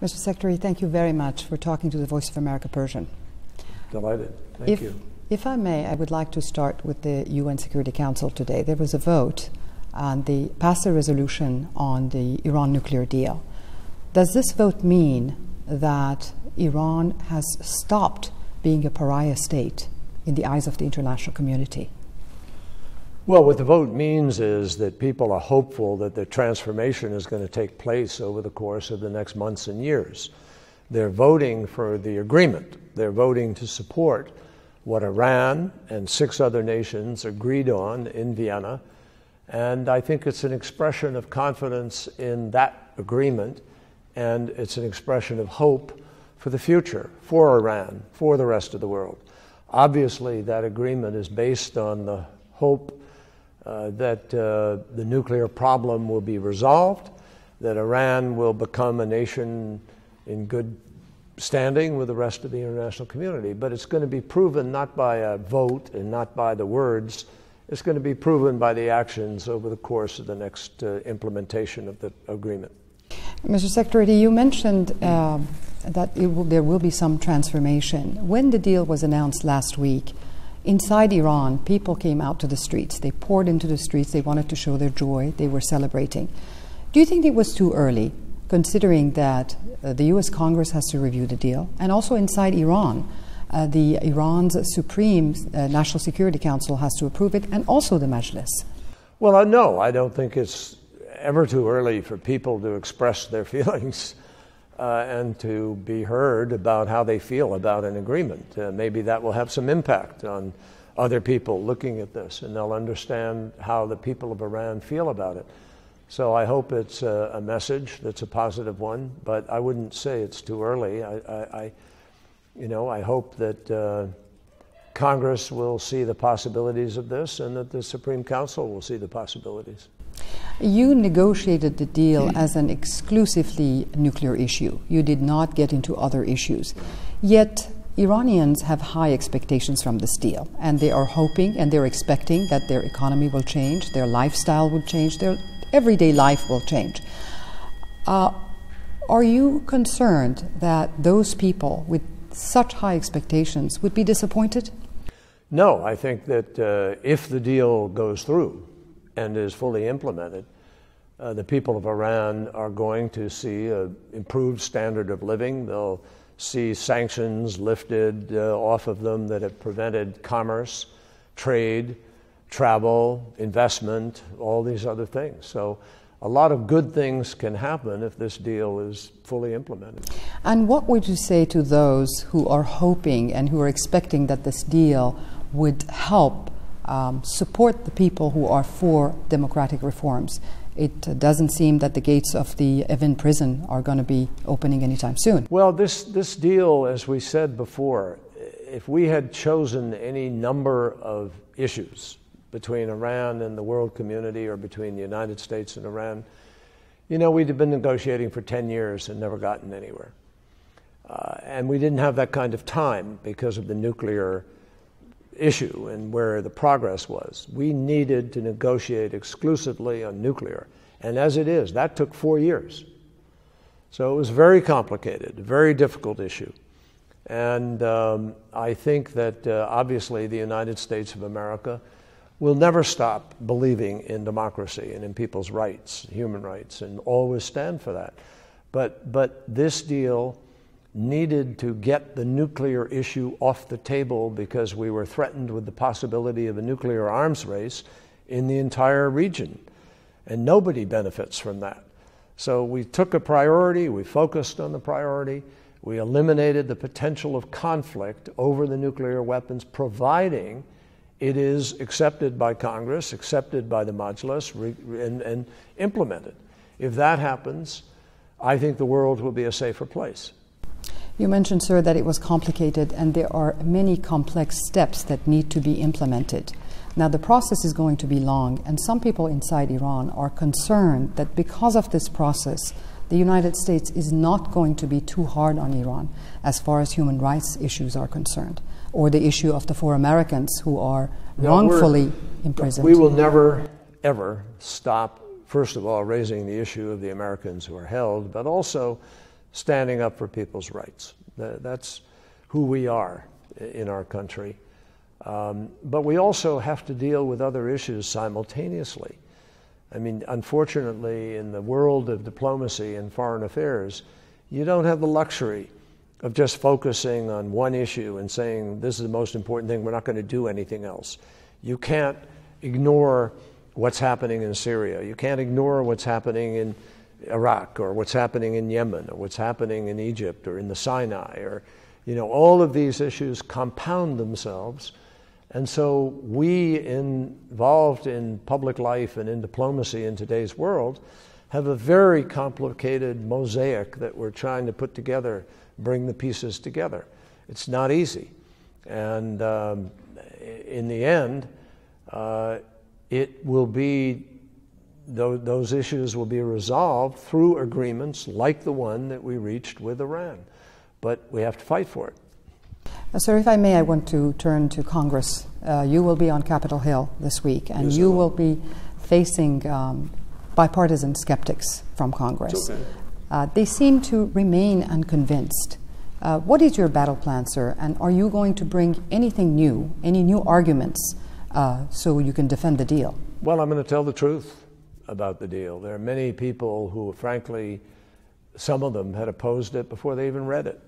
Mr. Secretary, thank you very much for talking to the Voice of America Persian. Delighted. Thank you. If I may, I would like to start with the UN Security Council today. There was a vote and they passed a resolution on the Iran nuclear deal. Does this vote mean that Iran has stopped being a pariah state in the eyes of the international community? Well, what the vote means is that people are hopeful that the transformation is going to take place over the course of the next months and years. They're voting for the agreement. They're voting to support what Iran and 6 other nations agreed on in Vienna. And I think it's an expression of confidence in that agreement, and it's an expression of hope for the future, for Iran, for the rest of the world. Obviously, that agreement is based on the hope that the nuclear problem will be resolved, that Iran will become a nation in good standing with the rest of the international community. But it's going to be proven not by a vote and not by the words. It's going to be proven by the actions over the course of the next implementation of the agreement. Mr. Secretary, you mentioned that there will be some transformation. When the deal was announced last week, inside Iran, people came out to the streets. They poured into the streets. They wanted to show their joy. They were celebrating. Do you think it was too early, considering that the U.S. Congress has to review the deal? And also inside Iran, Iran's Supreme National Security Council has to approve it, and also the Majlis. Well, no, I don't think it's ever too early for people to express their feelings and to be heard about how they feel about an agreement. Maybe that will have some impact on other people looking at this, and they'll understand how the people of Iran feel about it. So I hope it's a message that's a positive one, but I wouldn't say it's too early. I hope that Congress will see the possibilities of this, and that the Supreme Council will see the possibilities. You negotiated the deal as an exclusively nuclear issue. You did not get into other issues. Yet Iranians have high expectations from this deal, and they are hoping and they're expecting that their economy will change, their lifestyle will change, their everyday life will change. Are you concerned that those people with such high expectations would be disappointed? No, I think that if the deal goes through and is fully implemented, the people of Iran are going to see an improved standard of living. They'll see sanctions lifted off of them that have prevented commerce, trade, travel, investment, all these other things. So a lot of good things can happen if this deal is fully implemented. And what would you say to those who are hoping and who are expecting that this deal would help support the people who are for democratic reforms? It doesn't seem that the gates of the Evin prison are going to be opening anytime soon. Well, this deal, as we said before, if we had chosen any number of issues between Iran and the world community, or between the United States and Iran, we'd have been negotiating for 10 years and never gotten anywhere. And we didn't have that kind of time because of the nuclear issue and where the progress was. We needed to negotiate exclusively on nuclear. And as it is, that took 4 years. So it was very complicated, a very difficult issue. And I think that obviously the United States of America will never stop believing in democracy and in people's rights, human rights, and always stand for that. But this deal needed to get the nuclear issue off the table because we were threatened with the possibility of a nuclear arms race in the entire region. And nobody benefits from that. So we took a priority, we focused on the priority, we eliminated the potential of conflict over the nuclear weapons, providing it is accepted by Congress, accepted by the Majlis, and implemented. If that happens, I think the world will be a safer place. You mentioned, sir, that it was complicated and there are many complex steps that need to be implemented. Now, the process is going to be long, and some people inside Iran are concerned that because of this process, the United States is not going to be too hard on Iran as far as human rights issues are concerned, or the issue of the 4 Americans who are wrongfully imprisoned. We will never, ever stop, first of all, raising the issue of the Americans who are held, but also standing up for people's rights. That's who we are in our country. But we also have to deal with other issues simultaneously. I mean, unfortunately, in the world of diplomacy and foreign affairs, you don't have the luxury of just focusing on one issue and saying, this is the most important thing, we're not going to do anything else. You can't ignore what's happening in Syria. You can't ignore what's happening in Iraq, or what's happening in Yemen, or what's happening in Egypt, or in the Sinai, or, all of these issues compound themselves. And so we involved in public life and in diplomacy in today's world have a very complicated mosaic that we're trying to put together, bring the pieces together. It's not easy. And in the end, it will be, those issues will be resolved through agreements like the one that we reached with Iran. But we have to fight for it. Sir, if I may, I want to turn to Congress. You will be on Capitol Hill this week, and you will be facing bipartisan skeptics from Congress. Okay. They seem to remain unconvinced. What is your battle plan, sir, and are you going to bring anything new, any new arguments, so you can defend the deal? Well, I'm going to tell the truth about the deal. There are many people who, frankly, some of them had opposed it before they even read it.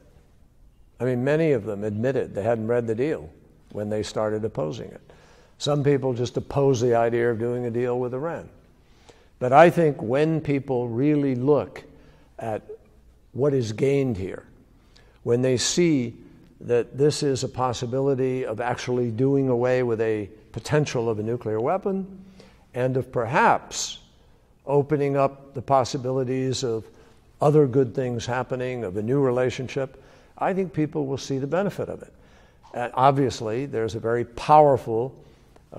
I mean, many of them admitted they hadn't read the deal when they started opposing it. Some people just oppose the idea of doing a deal with Iran. But I think when people really look at what is gained here, when they see that this is a possibility of actually doing away with a potential of a nuclear weapon, and of perhaps opening up the possibilities of other good things happening, of a new relationship, I think people will see the benefit of it. And obviously, there's a very powerful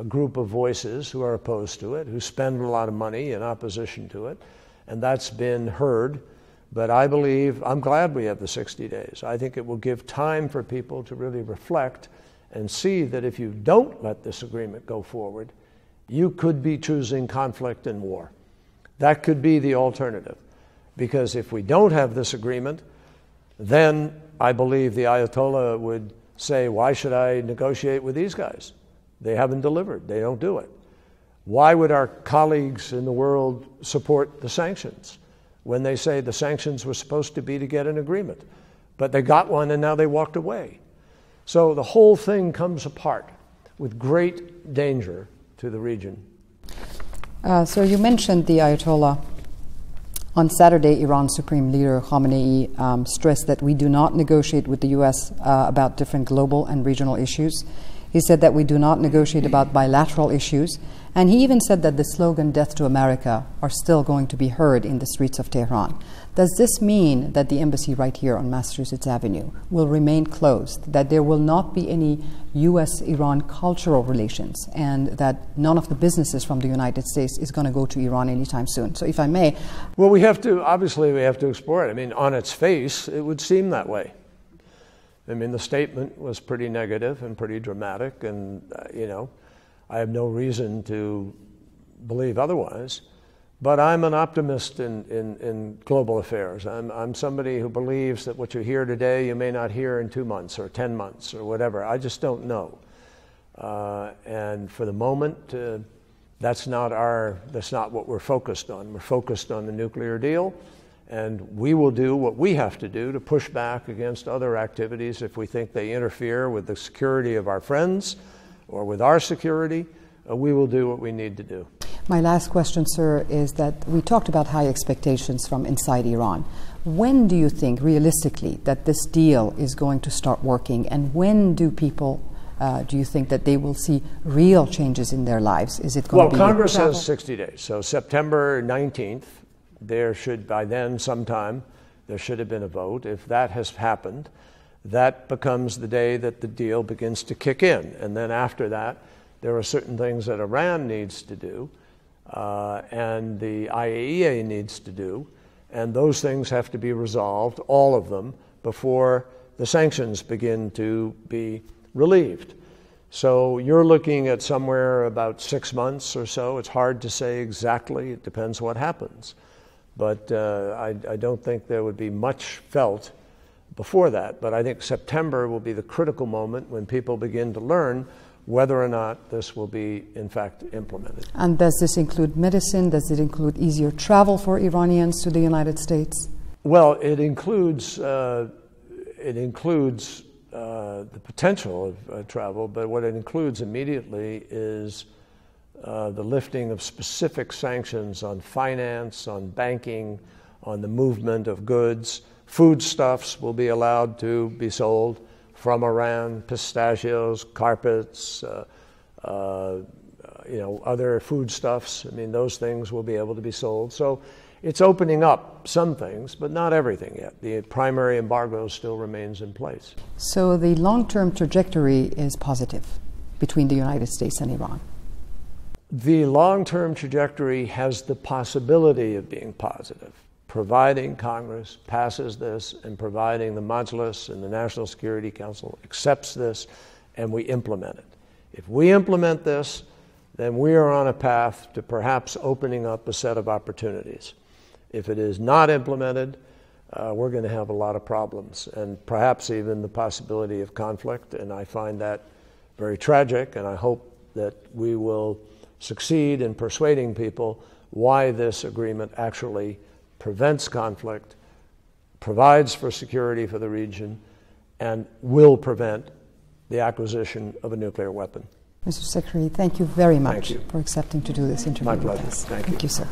group of voices who are opposed to it, who spend a lot of money in opposition to it, and that's been heard. But I believe, I'm glad we have the 60 days. I think it will give time for people to really reflect and see that if you don't let this agreement go forward, you could be choosing conflict and war. That could be the alternative. Because if we don't have this agreement, then I believe the Ayatollah would say, why should I negotiate with these guys? They haven't delivered. They don't do it. Why would our colleagues in the world support the sanctions when they say the sanctions were supposed to be to get an agreement? But they got one and now they walked away. So the whole thing comes apart with great danger to the region. So you mentioned the Ayatollah. On Saturday, Iran's Supreme Leader Khamenei stressed that we do not negotiate with the U.S. About different global and regional issues. He said that we do not negotiate about bilateral issues. And he even said that the slogan, "Death to America," are still going to be heard in the streets of Tehran. Does this mean that the embassy right here on Massachusetts Avenue will remain closed, that there will not be any U.S.-Iran cultural relations, and that none of the businesses from the United States is going to go to Iran anytime soon? So if I may... Well, we have to explore it. I mean, on its face, it would seem that way. I mean, the statement was pretty negative and pretty dramatic, and, I have no reason to believe otherwise. But I'm an optimist in global affairs. I'm somebody who believes that what you hear today, you may not hear in 2 months or 10 months or whatever. I just don't know. And for the moment, that's not what we're focused on. We're focused on the nuclear deal. And we will do what we have to do to push back against other activities if we think they interfere with the security of our friends or with our security. We will do what we need to do. My last question, sir, is that we talked about high expectations from inside Iran. When do you think, realistically, that this deal is going to start working? And when do people, do you think that they will see real changes in their lives? Is it going to be... Well, Congress has 60 days. So September 19th, there should, by then, sometime, there should have been a vote. If that has happened, that becomes the day that the deal begins to kick in. And then after that, there are certain things that Iran needs to do, and the IAEA needs to do, and those things have to be resolved, all of them, before the sanctions begin to be relieved. So you're looking at somewhere about 6 months or so. It's hard to say exactly. It depends what happens. But I don't think there would be much felt before that. But I think September will be the critical moment when people begin to learn whether or not this will be, in fact, implemented. And does this include medicine? Does it include easier travel for Iranians to the United States? Well, it includes the potential of travel, but what it includes immediately is the lifting of specific sanctions on finance, on banking, on the movement of goods. Foodstuffs will be allowed to be sold from Iran, pistachios, carpets, other foodstuffs. I mean, those things will be able to be sold. So it's opening up some things, but not everything yet. The primary embargo still remains in place. So the long-term trajectory is positive between the United States and Iran. The long-term trajectory has the possibility of being positive, providing Congress passes this and providing the Majlis and the National Security Council accepts this and we implement it. If we implement this, then we are on a path to perhaps opening up a set of opportunities. If it is not implemented, we're going to have a lot of problems and perhaps even the possibility of conflict, and I find that very tragic, and I hope that we will succeed in persuading people why this agreement actually prevents conflict, provides for security for the region, and will prevent the acquisition of a nuclear weapon. Mr. Secretary, thank you very much for accepting to do this interview with us. My pleasure. Thank you, sir.